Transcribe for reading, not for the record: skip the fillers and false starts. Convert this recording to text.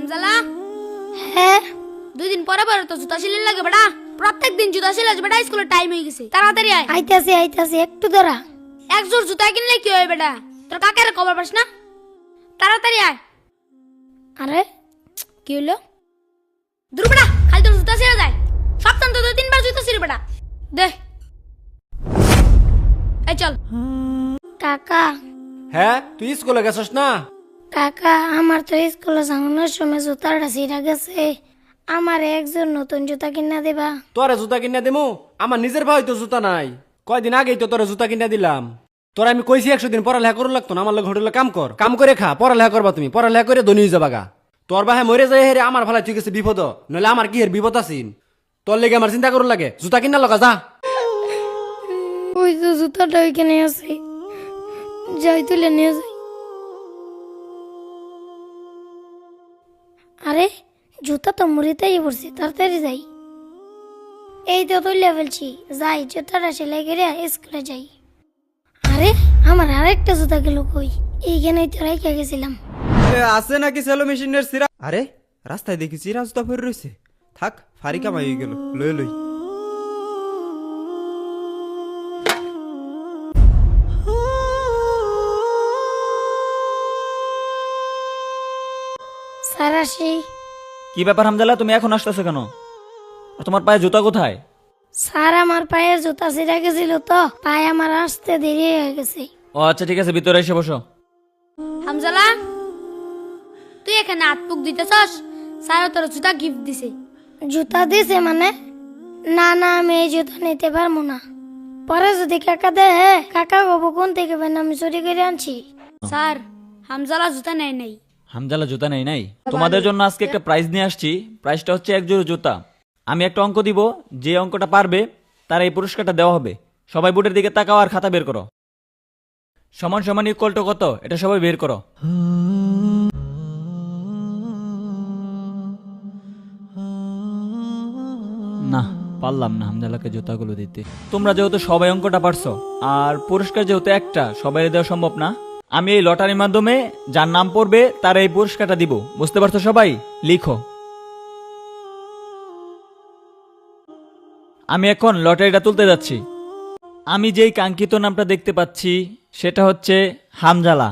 হামজালা হ্যাঁ 2 দিন পরে পরে তো জুতা সিলাই লাগে বেটা। প্রত্যেক দিন জুতা সিলাই বেটা, স্কুলের টাইম হয়ে গেছে, তাড়াতাড়ি আয়। আইতাছি একটু দাঁড়া। এক জোড় জুতা কিনলে কি হয় বেটা? তোর কাকের খবর পাস না? তাড়াতাড়ি আয়। আরে কি হলো? দূর বেটা, খালি তোর জুতা ছিঁড়ে যায়। সপ্তাহে তো 2-3 বার জুতা ছিঁড়ে বেটা। দে এই চল। কাকা হ্যাঁ তুই স্কুলে গেছস না? কাকা আমার তো স্কুলে যাওয়ানোর সময় জুতাটা ছিঁড়া গেছে, আমার একজন নতুন জুতা কিনা দেবা? তোরে জুতা কিনা দিমু? আমার নিজের ভাই তো জুতা নাই, কয়দিন আগেই তো তোরে জুতা কিনা দিলাম। তোরা আমি কইছি 100 দিন পড়ালেখা করু লাগতো না, আমার লোক হোটেলে কাম করে খা, পড়ালেখা করবা তুমি, পড়ালেখা করে ধনী হয়ে যাবা গা। তোর বাহে মরে যায় হেরে আমার ভালাই তুই গেছে বিপদ, নইলে আমার কি হের বিপদ আছিন? তোর লেগে আমার চিন্তা করু লাগে, জুতা কিনা লগা যা। ওই তো জুতাটা ওইখানে আছে, যাই তুলে নিয়ে যাই। আরে জুতা তো মুড়িতেই পড়ছে, তাড়াতাড়ি যাই। এই তো তুলে ফেলছি, যাই জুতাটা সেলাই করে স্কুলে যাই। আরে আমার আরেকটা জুতা গেল কই? এইখানেই তো রেখে গেছিলাম। আছে নাকি সেলো মেশিনের সিরা? আরে রাস্তায় দেখি চিরা জুতা পরে রয়েছে, থাক ফারি কামাই হয়ে গেল, লই লই। স্যার আসি। কি ব্যাপার হামজালা, তুমি এখন আসতেছো কেন? আর তোমার পায়ে জুতা কোথায়? স্যার আমার পায়ের জুতা ছিঁড়ে গেছিল তো, পায়ে আমার আসতে দেরি হয়ে গেছে। ও আচ্ছা ঠিক আছে, ভিতরে এসে বসো। হামজালা তুই এখানে হাত পুক দিতেছস? স্যার তোর জুতা গিফট দিছে। জুতা দিছে মানে? না না, আমি এই জুতা নিতে পারবো না। পরে যদি কাকা দেয়, কাকা কব কোন থেকে বেন আমি চুরি করে আনছি। স্যার হামজালা জুতা নেয় নাই। হামজালা জুতা নেই নাই? তোমাদের জন্য আজকে একটা প্রাইজ নিয়ে আসছি। প্রাইজটা হচ্ছে এক জোড়া জুতা। আমি একটা অঙ্ক দিব, যে অঙ্কটা পারবে তার এই পুরস্কারটা দেওয়া হবে। সবাই বোর্ডের দিকে তাকাও আর খাতা বের করো। সমান সমান ইকুয়াল টু কত, এটা সবাই বের করো। না পারলাম না হামজালাকে জুতাগুলো দিতে। তোমরা যেহেতু সবাই অঙ্কটা পারছো আর পুরস্কার যেহেতু একটা, সবাই দেওয়া সম্ভব না, আমি এই লটারির মাধ্যমে যার নাম পড়বে তার এই পুরস্কারটা দিব। বুঝতে পারছো সবাই? লিখো। আমি এখন লটারিটা তুলতে যাচ্ছি। আমি যেই কাঙ্ক্ষিত নামটা দেখতে পাচ্ছি সেটা হচ্ছে হামজালা।